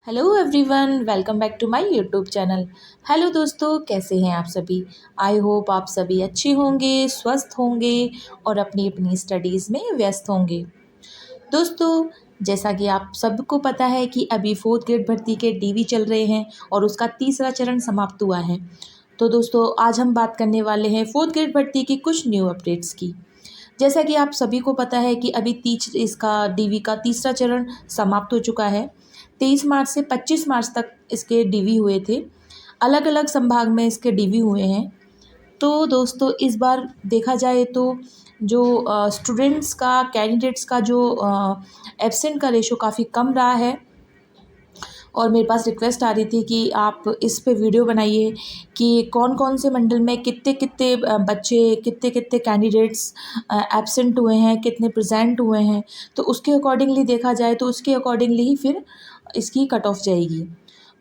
Hello everyone, welcome back to my YouTube channel. Hello दोस्तों, कैसे हैं आप सभी। आई होप आप सभी अच्छे होंगे, स्वस्थ होंगे और अपनी अपनी स्टडीज़ में व्यस्त होंगे। दोस्तों, जैसा कि आप सबको पता है कि अभी फोर्थ ग्रेड भर्ती के डीवी चल रहे हैं और उसका तीसरा चरण समाप्त हुआ है। तो दोस्तों, आज हम बात करने वाले हैं फोर्थ ग्रेड भर्ती की कुछ न्यू अपडेट्स की। जैसा कि आप सभी को पता है कि अभी इसका डीवी का तीसरा चरण समाप्त हो चुका है। 23 मार्च से 25 मार्च तक इसके डीवी हुए थे। अलग अलग संभाग में इसके डीवी हुए हैं। तो दोस्तों, इस बार देखा जाए तो जो स्टूडेंट्स का, कैंडिडेट्स का जो एब्सेंट का रेशो काफ़ी कम रहा है। और मेरे पास रिक्वेस्ट आ रही थी कि आप इस पे वीडियो बनाइए कि कौन कौन से मंडल में कितने कितने बच्चे, कितने कितने कैंडिडेट्स एब्सेंट हुए हैं, कितने प्रेजेंट हुए हैं। तो उसके अकॉर्डिंगली देखा जाए तो उसके अकॉर्डिंगली ही फिर इसकी कट ऑफ जाएगी।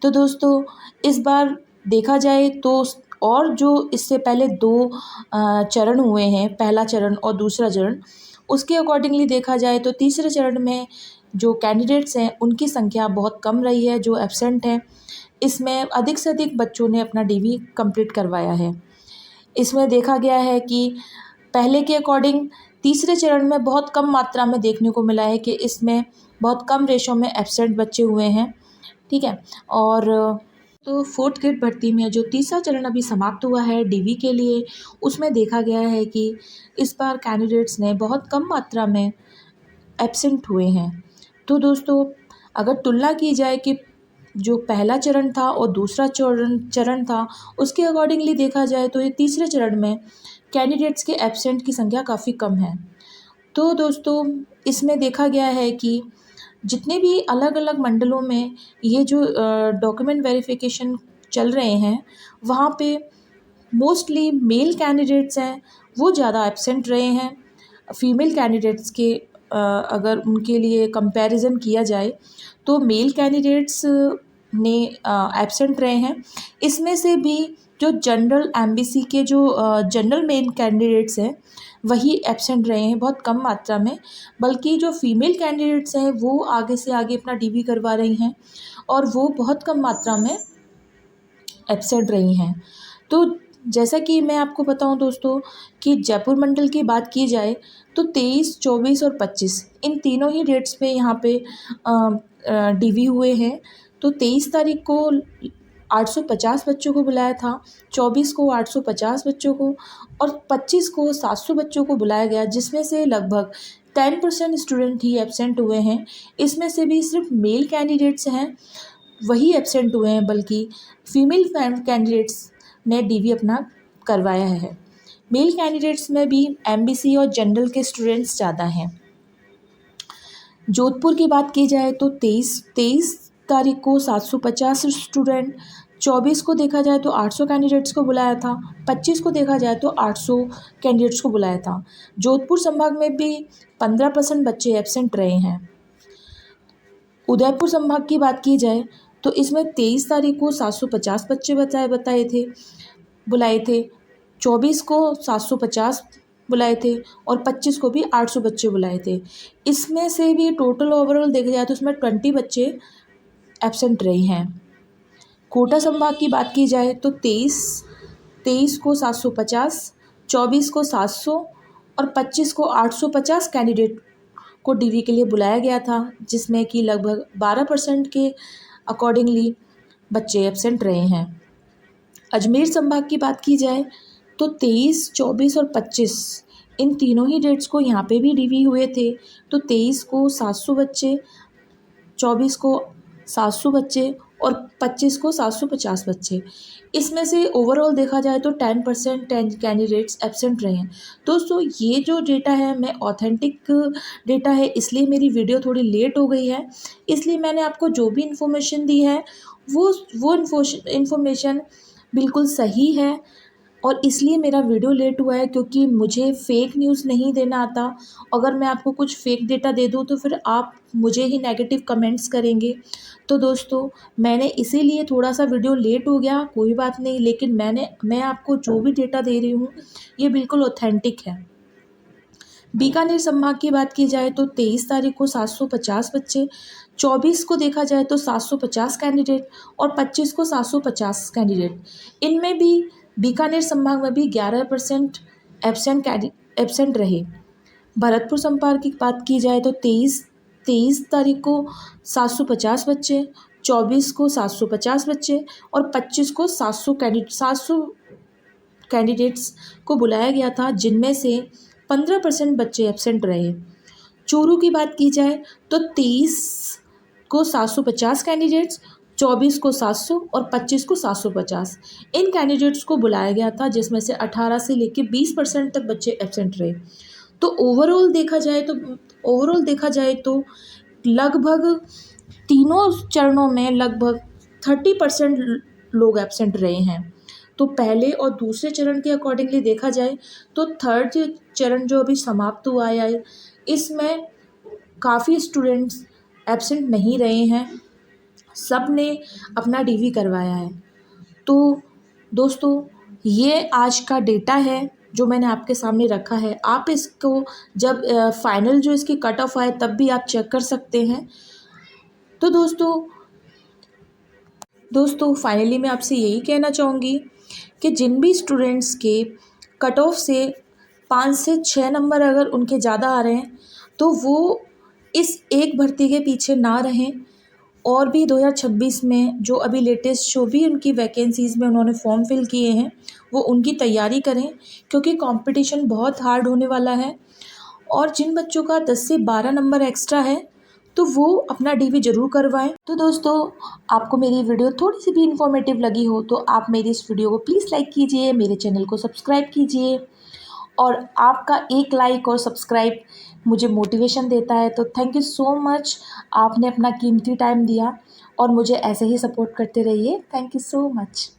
तो दोस्तों, इस बार देखा जाए तो और जो इससे पहले दो चरण हुए हैं, पहला चरण और दूसरा चरण, उसके अकॉर्डिंगली देखा जाए तो तीसरे चरण में जो कैंडिडेट्स हैं उनकी संख्या बहुत कम रही है, जो एब्सेंट हैं। इसमें अधिक से अधिक बच्चों ने अपना डीवी कंप्लीट करवाया है। इसमें देखा गया है कि पहले के अकॉर्डिंग तीसरे चरण में बहुत कम मात्रा में देखने को मिला है कि इसमें बहुत कम रेशो में एब्सेंट बच्चे हुए हैं। ठीक है। और तो फोर्थ ग्रेड भर्ती में जो तीसरा चरण अभी समाप्त हुआ है डीवी के लिए, उसमें देखा गया है कि इस बार कैंडिडेट्स ने बहुत कम मात्रा में एब्सेंट हुए हैं। तो दोस्तों, अगर तुलना की जाए कि जो पहला चरण था और दूसरा चरण था, उसके अकॉर्डिंगली देखा जाए तो ये तीसरे चरण में कैंडिडेट्स के एब्सेंट की संख्या काफ़ी कम है। तो दोस्तों, इसमें देखा गया है कि जितने भी अलग अलग मंडलों में ये जो डॉक्यूमेंट वेरिफिकेशन चल रहे हैं, वहाँ पे मोस्टली मेल कैंडिडेट्स हैं, वो ज़्यादा एब्सेंट रहे हैं। फीमेल कैंडिडेट्स के अगर उनके लिए कंपैरिजन किया जाए तो मेल कैंडिडेट्स ने एब्सेंट रहे हैं। इसमें से भी जो जनरल एमबीसी के जो जनरल मेल कैंडिडेट्स हैं, वही एब्सेंट रहे हैं बहुत कम मात्रा में। बल्कि जो फीमेल कैंडिडेट्स हैं वो आगे से आगे अपना डीवी करवा रही हैं और वो बहुत कम मात्रा में एब्सेंट रही हैं। तो जैसा कि मैं आपको बताऊं दोस्तों कि जयपुर मंडल की बात की जाए तो 23, 24 और 25 इन तीनों ही डेट्स पे यहाँ पे डीवी हुए हैं। तो 23 तारीख को 850 बच्चों को बुलाया था, 24 को 850 बच्चों को और 25 को 700 बच्चों को बुलाया गया, जिसमें से लगभग 10% स्टूडेंट ही एब्सेंट हुए हैं। इसमें से भी सिर्फ मेल कैंडिडेट्स हैं वही एब्सेंट हुए हैं, बल्कि फीमेल कैंडिडेट्स ने डीवी अपना करवाया है। मेल कैंडिडेट्स में भी एमबीसी और जनरल के स्टूडेंट्स ज़्यादा हैं। जोधपुर की बात की जाए तो 23 तारीख को 750 स्टूडेंट, 24 को देखा जाए तो 800 कैंडिडेट्स को बुलाया था, 25 को देखा जाए तो 800 कैंडिडेट्स को बुलाया था। जोधपुर संभाग में भी 15% बच्चे एब्सेंट रहे हैं। उदयपुर संभाग की बात की जाए तो इसमें 23 तारीख को 750 बच्चे बुलाए थे, 24 को 750 बुलाए थे और 25 को भी 800 बच्चे बुलाए थे। इसमें से भी टोटल ओवरऑल देखा जाए तो इसमें 20 बच्चे एब्सेंट रहे हैं। कोटा संभाग की बात की जाए तो 23 को 750, 24 को 700 और 25 को 850 कैंडिडेट को डीवी के लिए बुलाया गया था, जिसमें कि लगभग 12% के अकॉर्डिंगली बच्चे एब्सेंट रहे हैं। अजमेर संभाग की बात की जाए तो 23, 24 और 25 इन तीनों ही डेट्स को यहाँ पे भी डीवी हुए थे। तो 23 को 700 बच्चे, 24 को 700 बच्चे और 25 को 750 बच्चे। इसमें से ओवरऑल देखा जाए तो 10% कैंडिडेट्स एब्सेंट रहे हैं। दोस्तों, ये जो डेटा है मैं ऑथेंटिक डेटा है, इसलिए मेरी वीडियो थोड़ी लेट हो गई है। इसलिए मैंने आपको जो भी इन्फॉर्मेशन दी है वो इन्फॉर्मेशन बिल्कुल सही है। और इसलिए मेरा वीडियो लेट हुआ है क्योंकि मुझे फ़ेक न्यूज़ नहीं देना आता। अगर मैं आपको कुछ फ़ेक डेटा दे दूँ तो फिर आप मुझे ही नेगेटिव कमेंट्स करेंगे। तो दोस्तों, मैंने इसीलिए थोड़ा-सा वीडियो लेट हो गया, कोई बात नहीं, लेकिन मैं आपको जो भी डेटा दे रही हूँ ये बिल्कुल ऑथेंटिक है। बीकानेर संभाग की बात की जाए तो 23 तारीख को 750 बच्चे, 24 को देखा जाए तो 750 कैंडिडेट और 25 को 750 कैंडिडेट। इनमें भी बीकानेर संभाग में भी 11% एब्सेंट रहे। भरतपुर संभाग की बात की जाए तो 23 तारीख को 750 बच्चे, 24 को 750 बच्चे और 25 को 700 कैंडिडेट्स को बुलाया गया था, जिनमें से 15% बच्चे एब्सेंट रहे। चूरू की बात की जाए तो 23 को 750 कैंडिडेट्स, 24 को 700 और 25 को 750 इन कैंडिडेट्स को बुलाया गया था, जिसमें से 18 से लेकर 20% तक बच्चे एब्सेंट रहे। तो ओवरऑल देखा जाए तो लगभग तीनों चरणों में लगभग 30% लोग एब्सेंट रहे हैं। तो पहले और दूसरे चरण के अकॉर्डिंगली देखा जाए तो थर्ड चरण जो अभी समाप्त हुआ है, इसमें काफ़ी स्टूडेंट्स एब्सेंट नहीं रहे हैं, सब ने अपना डीवी करवाया है। तो दोस्तों, ये आज का डेटा है जो मैंने आपके सामने रखा है। आप इसको जब फाइनल जो इसकी कट ऑफ आए तब भी आप चेक कर सकते हैं। तो दोस्तों फाइनली मैं आपसे यही कहना चाहूँगी कि जिन भी स्टूडेंट्स के कट ऑफ से 5 से 6 नंबर अगर उनके ज़्यादा आ रहे हैं तो वो इस एक भर्ती के पीछे ना रहें, और भी 2026 में जो अभी लेटेस्ट जो भी उनकी वैकेंसीज़ में उन्होंने फॉर्म फिल किए हैं वो उनकी तैयारी करें, क्योंकि कंपटीशन बहुत हार्ड होने वाला है। और जिन बच्चों का 10 से 12 नंबर एक्स्ट्रा है तो वो अपना डीवी ज़रूर करवाएं। तो दोस्तों, आपको मेरी वीडियो थोड़ी सी भी इन्फॉर्मेटिव लगी हो तो आप मेरी इस वीडियो को प्लीज़ लाइक कीजिए, मेरे चैनल को सब्सक्राइब कीजिए, और आपका एक लाइक और सब्सक्राइब मुझे मोटिवेशन देता है। तो थैंक यू सो मच, आपने अपना कीमती टाइम दिया और मुझे ऐसे ही सपोर्ट करते रहिए। Thank you so much.